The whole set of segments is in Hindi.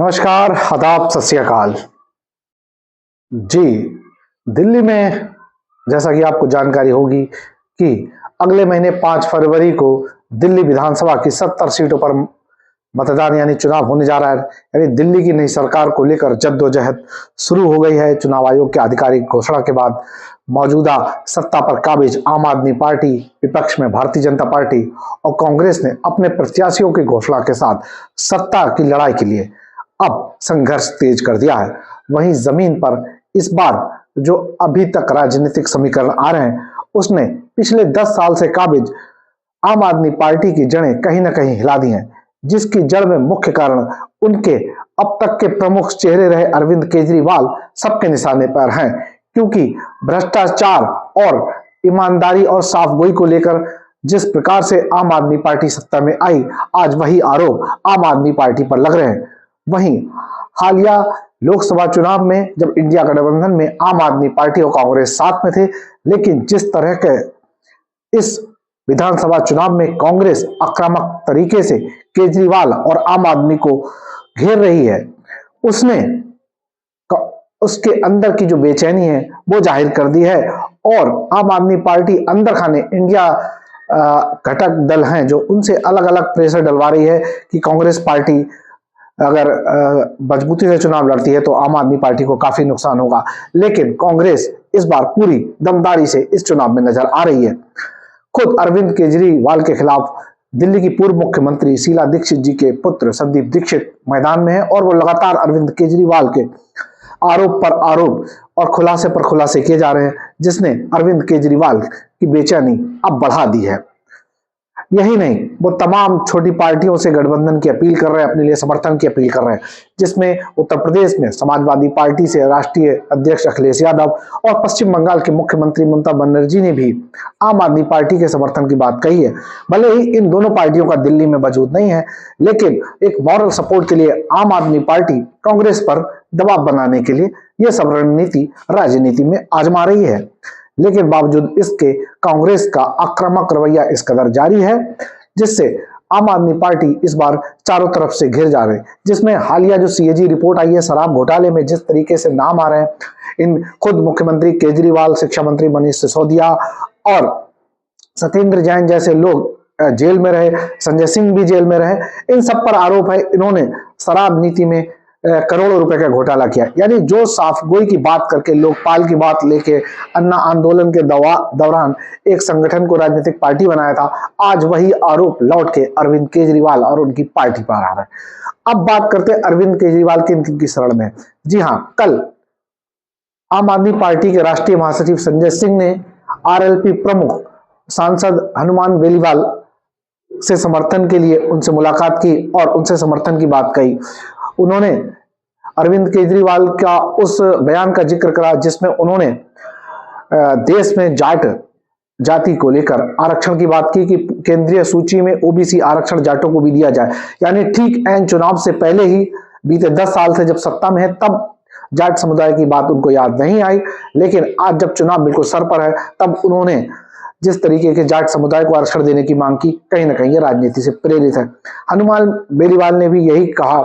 नमस्कार, आदाब, सत श्री अकाल। जी, दिल्ली में जैसा कि आपको जानकारी होगी कि अगले महीने 5 फरवरी को दिल्ली विधानसभा की 70 सीटों पर मतदान यानी चुनाव होने जा रहा है। यानी दिल्ली की नई सरकार को लेकर जद्दोजहद शुरू हो गई है। चुनाव आयोग के आधिकारिक घोषणा के बाद मौजूदा सत्ता पर काबिज आम आदमी पार्टी, विपक्ष में भारतीय जनता पार्टी और कांग्रेस ने अपने प्रत्याशियों की घोषणा के साथ सत्ता की लड़ाई के लिए अब संघर्ष तेज कर दिया है। वहीं जमीन पर इस बार जो अभी तक राजनीतिक समीकरण आ रहे हैं, उसने पिछले 10 साल से काबिज आम आदमी पार्टी की जड़ें कहीं ना कहीं हिला दी हैं, जिसकी जड़ में मुख्य कारण उनके अब तक के प्रमुख चेहरे रहे अरविंद केजरीवाल सबके निशाने पर हैं। क्योंकि भ्रष्टाचार और ईमानदारी और साफगोई को लेकर जिस प्रकार से आम आदमी पार्टी सत्ता में आई, आज वही आरोप आम आदमी पार्टी पर लग रहे हैं। वहीं हालिया लोकसभा चुनाव में जब इंडिया गठबंधन में आम आदमी पार्टी और कांग्रेस साथ में थे, लेकिन जिस तरह के इस विधानसभा चुनाव में कांग्रेस आक्रामक तरीके से केजरीवाल और आम आदमी को घेर रही है, उसने उसके अंदर की जो बेचैनी है वो जाहिर कर दी है। और आम आदमी पार्टी अंदर खाने इंडिया घटक दल हैं जो उनसे अलग अलग प्रेशर डलवा रही है कि कांग्रेस पार्टी अगर मजबूती से चुनाव लड़ती है तो आम आदमी पार्टी को काफी नुकसान होगा। लेकिन कांग्रेस इस बार पूरी दमदारी से इस चुनाव में नजर आ रही है। खुद अरविंद केजरीवाल के खिलाफ दिल्ली की पूर्व मुख्यमंत्री शीला दीक्षित जी के पुत्र संदीप दीक्षित मैदान में है और वो लगातार अरविंद केजरीवाल के आरोप पर आरोप और खुलासे पर खुलासे किए जा रहे हैं, जिसने अरविंद केजरीवाल की बेचैनी अब बढ़ा दी है। यही नहीं, वो तमाम छोटी पार्टियों से गठबंधन की अपील कर रहे हैं, अपने लिए समर्थन की अपील कर रहे हैं, जिसमें उत्तर प्रदेश में समाजवादी पार्टी से राष्ट्रीय अध्यक्ष अखिलेश यादव और पश्चिम बंगाल के मुख्यमंत्री ममता बनर्जी ने भी आम आदमी पार्टी के समर्थन की बात कही है। भले ही इन दोनों पार्टियों का दिल्ली में वजूद नहीं है, लेकिन एक मॉरल सपोर्ट के लिए आम आदमी पार्टी कांग्रेस पर दबाव बनाने के लिए यह सब रणनीति राजनीति में आजमा रही है। लेकिन बावजूद इसके कांग्रेस का आक्रामक रवैया इस कदर जारी है, जिससे आम आदमी पार्टी इस बार चारों तरफ से घिर जा रही है। जिसमें हालिया जो सीएजी रिपोर्ट आई है, शराब घोटाले में जिस तरीके से नाम आ रहे हैं, इन खुद मुख्यमंत्री केजरीवाल, शिक्षा मंत्री मनीष सिसोदिया और सत्येंद्र जैन जैसे लोग जेल में रहे, संजय सिंह भी जेल में रहे, इन सब पर आरोप है इन्होंने शराब नीति में करोड़ों रुपए का घोटाला किया। यानी जो साफगोई की बात करके, लोकपाल की बात लेके अन्ना आंदोलन के दौरान एक संगठन को राजनीतिक पार्टी बनाया था, आज वही आरोप लौट के अरविंद केजरीवाल और उनकी पार्टी पर आ रहा है। अब बात करते हैं अरविंद केजरीवाल की शरण में। जी हाँ, कल आम आदमी पार्टी के राष्ट्रीय महासचिव संजय सिंह ने आरएलपी प्रमुख सांसद हनुमान बेनीवाल से समर्थन के लिए उनसे मुलाकात की और उनसे समर्थन की बात कही। उन्होंने अरविंद केजरीवाल का उस बयान का जिक्र करा जिसमें उन्होंने देश में जाट जाति को लेकर आरक्षण की बात की कि केंद्रीय सूची में ओबीसी आरक्षण जाटों को भी दिया जाए। यानी ठीक एन चुनाव से पहले ही बीते 10 साल से जब सत्ता में है तब जाट समुदाय की बात उनको याद नहीं आई, लेकिन आज जब चुनाव बिल्कुल सर पर है तब उन्होंने जिस तरीके के जाट समुदाय को आरक्षण देने की मांग की, कहीं ना कहीं ये राजनीति से प्रेरित है। हनुमान बेनीवाल ने भी यही कहा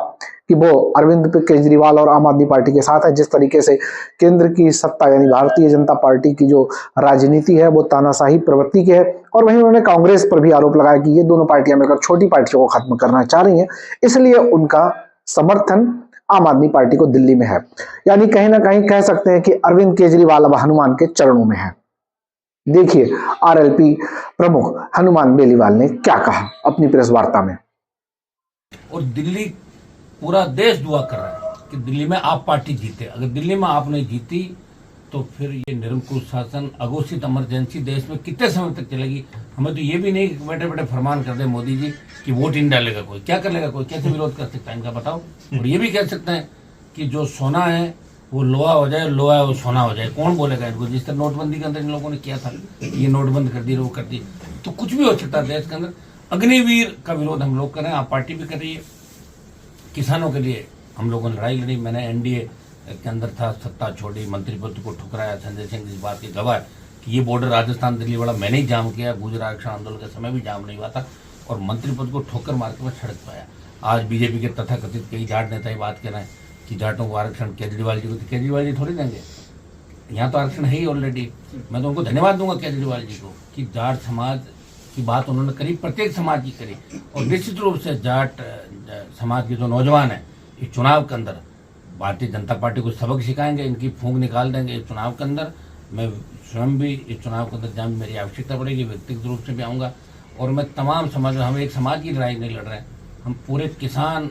कि वो अरविंद केजरीवाल और आम आदमी पार्टी के साथ है। जिस तरीके से केंद्र की सत्ता यानी भारतीय जनता पार्टी की जो राजनीति है वो तानाशाही प्रवृत्ति की है। और वहीं उन्होंने कांग्रेस पर भी आरोप लगाया कि ये दोनों पार्टियां मिलकर छोटी पार्टियों को खत्म करना चाह रही हैं, इसलिए उनका समर्थन आम आदमी पार्टी को दिल्ली में है। यानी कहीं ना कहीं कह सकते हैं कि अरविंद केजरीवाल अब हनुमान के चरणों में है। देखिए आरएलपी प्रमुख हनुमान बेनीवाल ने क्या कहा अपनी प्रेस वार्ता में। और दिल्ली पूरा देश दुआ कर रहा है कि दिल्ली में आप पार्टी जीते। अगर दिल्ली में आप नहीं जीती तो फिर ये निरंकुश शासन, अघोषित इमरजेंसी देश में कितने समय तक चलेगी। हमें तो ये भी नहीं बैठे बैठे फरमान कर दे मोदी जी कि वोट ही नहीं डालेगा कोई, क्या कर लेगा कोई, कैसे विरोध कर सकता है इनका बताओ। और ये भी कह सकते हैं कि जो सोना है वो लोहा हो जाए, लोहा है वो सोना हो जाए, कौन बोलेगा इनको। जिस तरह नोटबंदी के अंदर इन लोगों ने किया था, ये नोटबंद कर दी, वो कर दी, तो कुछ भी हो सकता है देश के अंदर। अग्निवीर का विरोध हम लोग कर रहे हैं, आप पार्टी भी कर रही है। किसानों के लिए हम लोगों ने लड़ाई लड़ी, मैंने एनडीए के अंदर था, सत्ता छोड़ी, मंत्री पद को ठुकराया। संजय सिंह इस बात की गवाह है कि ये बॉर्डर राजस्थान दिल्ली वाला मैंने ही जाम किया, गुजरात आरक्षण आंदोलन के समय भी जाम नहीं हुआ था और मंत्री पद को ठोकर मार के मैं सड़क पाया। आज बीजेपी के तथाकथित कई जाट नेता ये बात कह रहे हैं कि जाटों को आरक्षण केजरीवाल जी को, तो केजरीवाल जी थोड़ी देंगे, यहाँ तो आरक्षण है ही ऑलरेडी। मैं तो उनको धन्यवाद दूंगा केजरीवाल जी को कि जाट समाज की बात उन्होंने करी, प्रत्येक समाज की करी। और निश्चित रूप से जाट समाज के जो नौजवान हैं इस चुनाव के अंदर भारतीय जनता पार्टी को सबक सिखाएंगे, इनकी फूंक निकाल देंगे इस चुनाव के अंदर। मैं स्वयं भी इस चुनाव के अंदर जहाँ भी मेरी आवश्यकता पड़ेगी व्यक्तिगत रूप से भी आऊँगा। और मैं तमाम समाज, हम एक समाज की लड़ाई नहीं लड़ रहे हैं, हम पूरे किसान,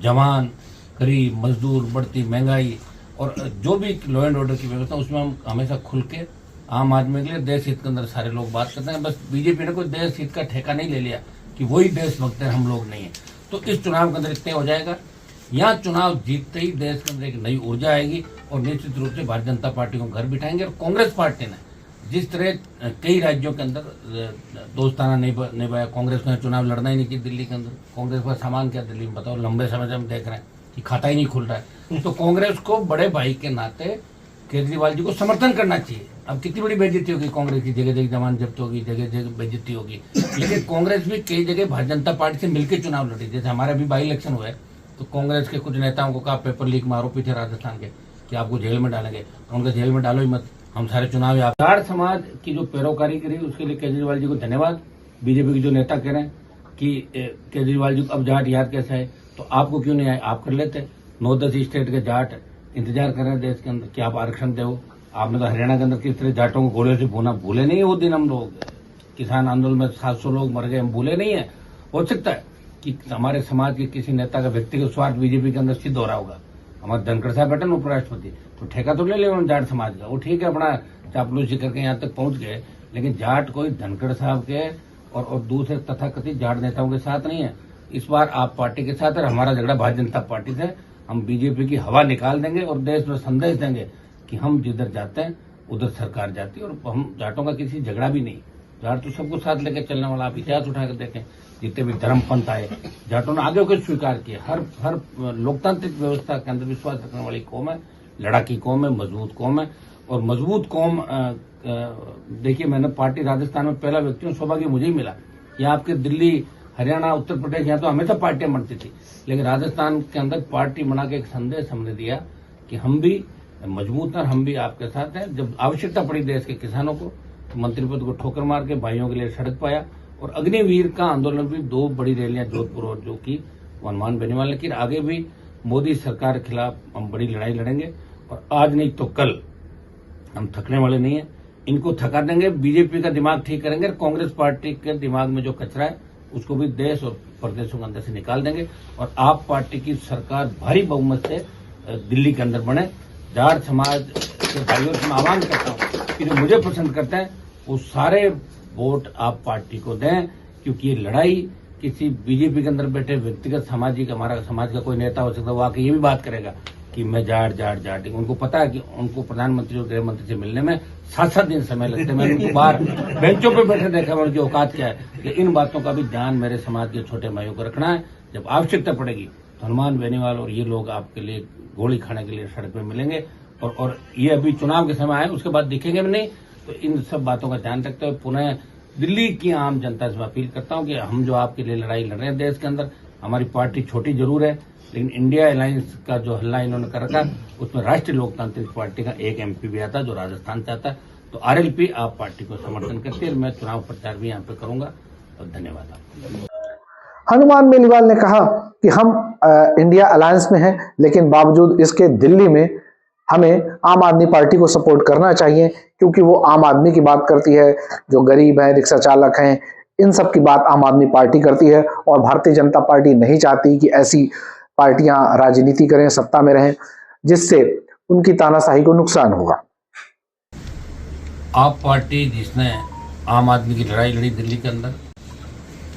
जवान, गरीब, मजदूर, बढ़ती महंगाई और जो भी लॉ एंड ऑर्डर की व्यवस्था, उसमें हम हमेशा खुल के आम आदमी के लिए, देश हित के अंदर सारे लोग बात करते हैं। बस बीजेपी ने कोई देश हित का ठेका नहीं ले लिया कि वही देशभक्त है, हम लोग नहीं है। तो इस चुनाव के अंदर इतने हो जाएगा, यहाँ चुनाव जीतते ही देश के अंदर एक नई ऊर्जा आएगी और निश्चित रूप से भारतीय जनता पार्टी को घर बिठाएंगे। और कांग्रेस पार्टी ने जिस तरह कई राज्यों के अंदर दोस्ताना निभाया, कांग्रेस ने चुनाव लड़ना ही नहीं चाहिए दिल्ली के अंदर। कांग्रेस का सामान क्या दिल्ली में बताओ, लंबे समय से हम देख रहे हैं कि खाता ही नहीं खुल रहा है। तो कांग्रेस को बड़े भाई के नाते केजरीवाल जी को समर्थन करना चाहिए। अब कितनी बड़ी बेइज्जती होगी कांग्रेस की, जगह जगह जमान जब्त होगी, जगह जगह बेइज्जती होगी। लेकिन कांग्रेस भी कई जगह भारतीय जनता पार्टी से मिलकर चुनाव लड़ी। जैसे हमारे अभी बाई इलेक्शन हुए तो कांग्रेस के कुछ नेताओं को कहा पेपर लीक में आरोपी थे राजस्थान के कि आपको जेल में डालेंगे, उनका जेल में डालो ही मत, हम सारे चुनाव। जाट समाज की जो पैरोकारी करी उसके लिए केजरीवाल जी को धन्यवाद। बीजेपी के जो नेता कह रहे हैं कि केजरीवाल जी को अब जाट याद कैसे है, तो आपको क्यों नहीं आए, आप कर लेते। 9-10 स्टेट के जाट इंतजार कर रहे हैं देश के अंदर कि आप आरक्षण दो। आपने तो हरियाणा के अंदर किस तरह जाटों को गोलियों से भूना, भूले नहीं है वो दिन। हम लोग किसान आंदोलन में 700 लोग मर गए, हम भूले नहीं है। हो सकता है कि हमारे समाज के किसी नेता का व्यक्तिगत स्वार्थ बीजेपी के अंदर सिद्ध हो रहा होगा। हमारे धनखड़ साहब बैठे ना उपराष्ट्रपति, तो ठेका तो ले उन्होंने जाट समाज का, वो ठीक है अपना चापलूसी करके यहाँ तक पहुंच गए। लेकिन जाट कोई धनखड़ साहब के और दूसरे तथाकथित जाट नेताओं के साथ नहीं है। इस बार आप पार्टी के साथ है, हमारा झगड़ा भारतीय जनता पार्टी से। हम बीजेपी की हवा निकाल देंगे और देश में संदेश देंगे कि हम जिधर जाते हैं उधर सरकार जाती है। और हम जाटों का किसी झगड़ा भी नहीं, जाट तो सबको साथ लेकर चलने वाला। आप इतिहास उठाकर देखें, जितने भी धर्म पंथ आए जाटों ने आगे होकर स्वीकार किया। हर लोकतांत्रिक व्यवस्था के अंदर विश्वास रखने वाली कौम है, लड़ाकी कौम है, मजबूत कौम है। और मजबूत कौम देखिए, मैंने पार्टी राजस्थान में पहला व्यक्ति हूँ, सौभाग्य मुझे ही मिला। यहाँ आपके दिल्ली, हरियाणा, उत्तर प्रदेश, यहाँ तो हमेशा पार्टियां बनती थी, लेकिन राजस्थान के अंदर पार्टी बना के एक संदेश हमने दिया कि हम भी मजबूत हैं, हम भी आपके साथ हैं। जब आवश्यकता पड़ी देश के किसानों को, तो मंत्री पद को ठोकर मार के भाइयों के लिए सड़क पाया। और अग्निवीर का आंदोलन भी 2 बड़ी रैलियां जोधपुर और जो की वनमान बेनीवाल। लेकिन आगे भी मोदी सरकार के खिलाफ हम बड़ी लड़ाई लड़ेंगे और आज नहीं तो कल हम थकने वाले नहीं है। इनको थका देंगे, बीजेपी का दिमाग ठीक करेंगे। कांग्रेस पार्टी के दिमाग में जो कचरा है उसको भी देश और प्रदेशों के अंदर से निकाल देंगे और आप पार्टी की सरकार भारी बहुमत से दिल्ली के अंदर बने। जाट समाज के भाइयों से मैं आह्वान करता हूँ कि जो मुझे पसंद करते हैं वो सारे वोट आप पार्टी को दें, क्योंकि ये लड़ाई किसी बीजेपी के अंदर बैठे व्यक्तिगत सामाजिक, हमारा समाज का कोई नेता हो सकता है वो आके ये भी बात करेगा कि मैं जाट। उनको पता है कि उनको प्रधानमंत्री और गृह मंत्री से मिलने में 7-7 दिन समय लगते हैं। मैंने उनको बाहर बेंचों पे बैठे देखा, उनकी औकात क्या है। लेकिन इन बातों का भी ध्यान मेरे समाज के छोटे भाइयों को रखना है। जब आवश्यकता पड़ेगी तो हनुमान बेनीवाल और ये लोग आपके लिए गोली खाने के लिए सड़क पे मिलेंगे। और ये अभी चुनाव के समय आए, उसके बाद दिखेंगे भी नहीं। तो इन सब बातों का ध्यान रखते हुए पुनः दिल्ली की आम जनता से अपील करता हूं कि हम जो आपके लिए लड़ाई लड़ रहे हैं देश के अंदर, हमारी पार्टी छोटी जरूर है, लेकिन इंडिया अलायंस का जो हल्ला इन्होंने कर रखा उसमें राष्ट्रीय लोकतांत्रिक पार्टी का एक MP भी आता जो राजस्थान से आता है। तो RLP आप पार्टी को समर्थन करती है। मैं चुनाव प्रचार भी यहाँ पे करूंगा। और धन्यवाद आपको। हनुमान बेनीवाल ने कहा कि हम इंडिया अलायंस में हैं, लेकिन बावजूद इसके दिल्ली में हमें आम आदमी पार्टी को सपोर्ट करना चाहिए, क्योंकि वो आम आदमी की बात करती है। जो गरीब हैं, रिक्शा चालक हैं, इन सब की बात आम आदमी पार्टी करती है। और भारतीय जनता पार्टी नहीं चाहती कि ऐसी पार्टियां राजनीति करें, सत्ता में रहें, जिससे उनकी तानाशाही को नुकसान होगा। आप पार्टी जिसने आम आदमी की लड़ाई लड़ी दिल्ली के अंदर,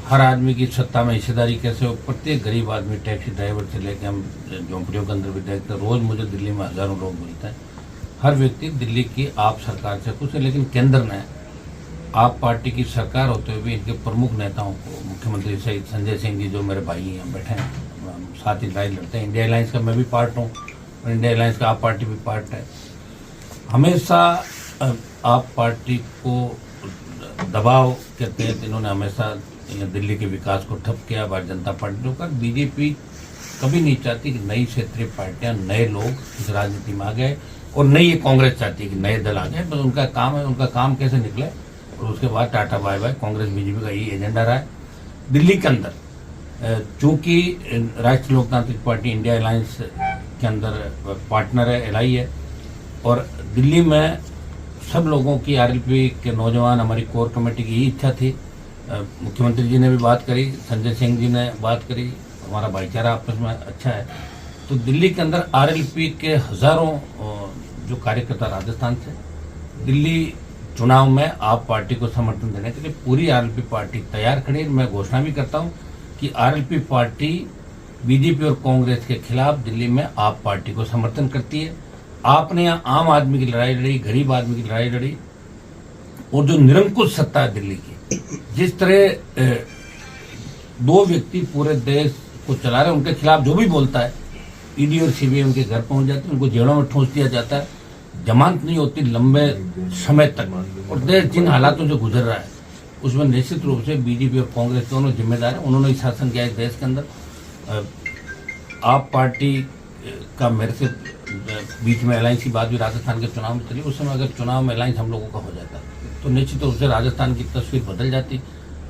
हर आदमी की सत्ता में हिस्सेदारी कैसे हो, प्रत्येक गरीब आदमी, टैक्सी ड्राइवर से लेकर हम झोंपड़ियों के अंदर भी देखते हैं, रोज मुझे दिल्ली में हजारों लोग मिलते हैं। हर व्यक्ति दिल्ली की आप सरकार से खुश है। लेकिन केंद्र ने आप पार्टी की सरकार होते हुए भी इनके प्रमुख नेताओं को, मुख्यमंत्री सहित संजय सिंह जी जो मेरे भाई हैं बैठे हैं, साथ ही लड़ाई लड़ते हैं। इंडिया अलायंस का मैं भी पार्ट हूँ और इंडिया अलायंस का आप पार्टी भी पार्ट है। हमेशा आप पार्टी को दबाव के तहत इन्होंने हमेशा दिल्ली के विकास को ठप किया भारतीय जनता पार्टी ने कर। बीजेपी कभी नहीं चाहती कि नई क्षेत्रीय पार्टियां, नए लोग इस राजनीति में आ गए, और नहीं ये कांग्रेस चाहती है कि नए दल आ गए। बस उनका काम है, उनका काम कैसे निकले और उसके बाद tata bye bye. Congress BJP का यही एजेंडा रहा है। दिल्ली के अंदर चूंकि राष्ट्रीय लोकतांत्रिक पार्टी इंडिया अलायंस के अंदर पार्टनर है, एलआई है, और दिल्ली में सब लोगों की, आरएलपी के नौजवान, हमारी कोर कमेटी की यही इच्छा थी। मुख्यमंत्री जी ने भी बात करी, संजय सिंह जी ने बात करी, हमारा भाईचारा आपस में अच्छा है। तो दिल्ली के अंदर आरएलपी के हजारों जो कार्यकर्ता राजस्थान से दिल्ली चुनाव में आप पार्टी को समर्थन देने के लिए पूरी आरएलपी पार्टी तैयार खड़ी है। मैं घोषणा भी करता हूं कि आरएलपी पार्टी बीजेपी और कांग्रेस के खिलाफ दिल्ली में आप पार्टी को समर्थन करती है। आपने यहाँ आम आदमी की लड़ाई लड़ी, गरीब आदमी की लड़ाई लड़ी, और जो निरंकुश सत्ता है दिल्ली की, जिस तरह दो व्यक्ति पूरे देश को चला रहे हैं, उनके खिलाफ जो भी बोलता है ईडी और सीबीआई उनके घर पहुंच जाती है, उनको जेलों में ठूंस दिया जाता है, जमानत नहीं होती लंबे समय तक। और देश जिन हालातों से गुजर रहा है उसमें निश्चित रूप से बीजेपी और कांग्रेस दोनों जिम्मेदार हैं। उन्होंने ही शासन किया है देश के अंदर। आप पार्टी का मेरे से बीच में अलायंस की बात भी राजस्थान के चुनाव में चली। उस समय अगर चुनाव में अलायंस हम लोगों का हो जाता तो निश्चित रूप से राजस्थान की तस्वीर बदल जाती,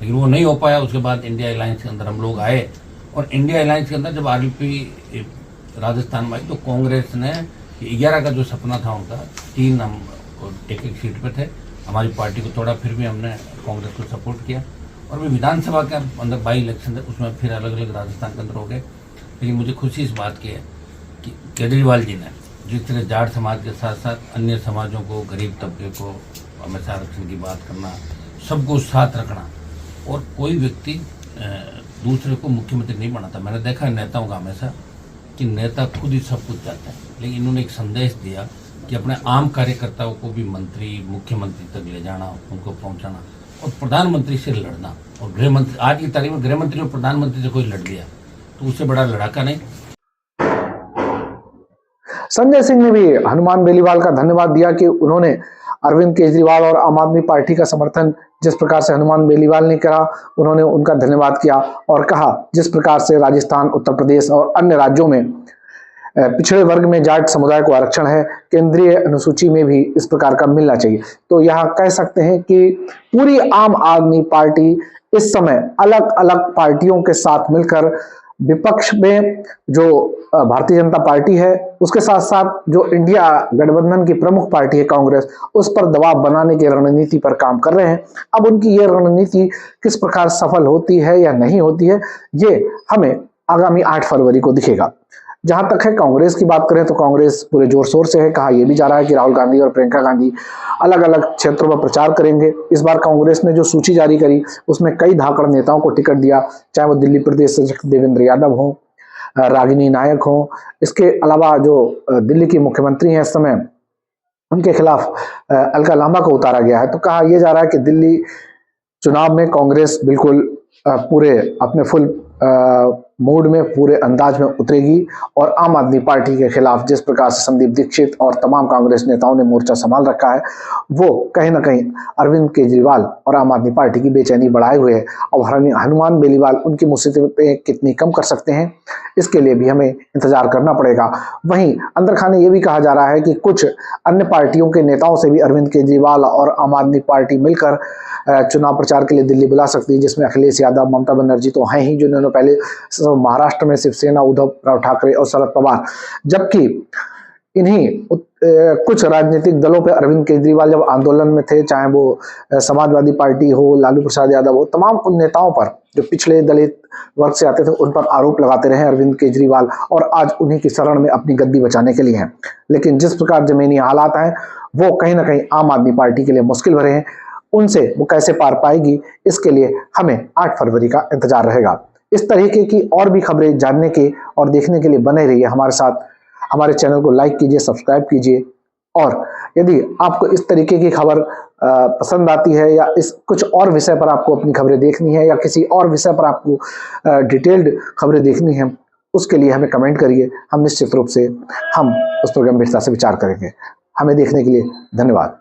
लेकिन वो नहीं हो पाया। उसके बाद इंडिया अलायंस के अंदर हम लोग आए, और इंडिया अलायंस के अंदर जब आरएलपी राजस्थान में आई तो कांग्रेस ने 11 का जो सपना था उनका, 3 हम एक सीट पे थे, हमारी पार्टी को तोड़ा, फिर भी हमने कांग्रेस को सपोर्ट किया। और भी विधानसभा के अंदर बाई इलेक्शन थे, उसमें फिर अलग अलग राजस्थान के अंदर हो गए। लेकिन मुझे खुशी इस बात की है कि केजरीवाल जी ने जिस तरह जाट समाज के साथ साथ अन्य समाजों को, गरीब तबके को हमेशा आरक्षण की बात करना, सबको साथ रखना, और कोई व्यक्ति दूसरे को मुख्यमंत्री नहीं बनाता। मैंने देखा है नेताओं का हमेशा कि नेता खुद ही सब कुछ चाहता है, लेकिन इन्होंने एक संदेश दिया कि अपने आम कार्यकर्ताओं को भी मंत्री, मुख्यमंत्री तक ले जाना, उनको पहुंचाना, और प्रधानमंत्री से लड़ना। और गृह मंत्री, आज की तारीख में गृह मंत्री और प्रधानमंत्री से कोई लड़ लिया तो उससे बड़ा लड़ाका नहीं। संजय सिंह ने भी हनुमान बेनीवाल का धन्यवाद दिया कि उन्होंने अरविंद केजरीवाल और आम आदमी पार्टी का समर्थन जिस प्रकार से हनुमान बेनीवाल ने करा, उन्होंने उनका धन्यवाद किया और कहा जिस प्रकार से राजस्थान, उत्तर प्रदेश और अन्य राज्यों में पिछड़े वर्ग में जाट समुदाय को आरक्षण है, केंद्रीय अनुसूची में भी इस प्रकार का मिलना चाहिए। तो यहाँ कह सकते हैं कि पूरी आम आदमी पार्टी इस समय अलग अलग पार्टियों के साथ मिलकर विपक्ष में जो भारतीय जनता पार्टी है, उसके साथ साथ जो इंडिया गठबंधन की प्रमुख पार्टी है कांग्रेस, उस पर दबाव बनाने की रणनीति पर काम कर रहे हैं। अब उनकी ये रणनीति किस प्रकार सफल होती है या नहीं होती है, ये हमें आगामी 8 फरवरी को दिखेगा। जहां तक है कांग्रेस की बात करें तो कांग्रेस पूरे जोर शोर से है। कहा यह भी जा रहा है कि राहुल गांधी और प्रियंका गांधी अलग अलग क्षेत्रों में प्रचार करेंगे। इस बार कांग्रेस ने जो सूची जारी करी उसमें कई धाकड़ नेताओं को टिकट दिया, चाहे वो दिल्ली प्रदेश अध्यक्ष देवेंद्र यादव हो, रागिनी नायक हो। इसके अलावा जो दिल्ली की मुख्यमंत्री हैं इस समय, उनके खिलाफ अलका लांबा को उतारा गया है। तो कहा यह जा रहा है कि दिल्ली चुनाव में कांग्रेस बिल्कुल पूरे अपने फुल मूड में, पूरे अंदाज में उतरेगी और आम आदमी पार्टी के खिलाफ जिस प्रकार से संदीप दीक्षित और तमाम कांग्रेस नेताओं ने मोर्चा संभाल रखा है, वो कहीं ना कहीं अरविंद केजरीवाल और आम आदमी पार्टी की बेचैनी बढ़ाए हुए है। और हनुमान बेनीवाल उनकी मुसीबतें कितनी कम कर सकते हैं, इसके लिए भी हमें इंतजार करना पड़ेगा। वहीं अंदर खाने ये भी कहा जा रहा है कि कुछ अन्य पार्टियों के नेताओं से भी अरविंद केजरीवाल और आम आदमी पार्टी मिलकर चुनाव प्रचार के लिए दिल्ली बुला सकती है, जिसमें अखिलेश यादव, ममता बनर्जी तो हैं ही, जिन्होंने पहले महाराष्ट्र में शिवसेना, उद्धव ठाकरे और शरद पवार, जबकि इन्हीं कुछ राजनीतिक दलों पे अरविंद केजरीवाल जब आंदोलन में थे, चाहे वो समाजवादी पार्टी हो, लालू प्रसाद यादव हो, तमाम उन नेताओं पर जो पिछड़े दलित वर्ग से आते थे उन पर आरोप लगाते रहे अरविंद केजरीवाल, और आज उन्हीं की शरण में अपनी गद्दी बचाने के लिए हैं। लेकिन जिस प्रकार जमीनी हालात हैं वो कहीं ना कहीं आम आदमी पार्टी के लिए मुश्किल भरे हैं, उनसे वो कैसे पार पाएगी, इसके लिए हमें 8 फरवरी का इंतजार रहेगा। इस तरीके की और भी खबरें जानने के और देखने के लिए बने रहिए हमारे साथ। हमारे चैनल को लाइक कीजिए, सब्सक्राइब कीजिए, और यदि आपको इस तरीके की खबर पसंद आती है या इस कुछ और विषय पर आपको अपनी खबरें देखनी है या किसी और विषय पर आपको डिटेल्ड खबरें देखनी है, उसके लिए हमें कमेंट करिए। हम निश्चित रूप से उस पर गंभीरता से विचार करेंगे। हमें देखने के लिए धन्यवाद।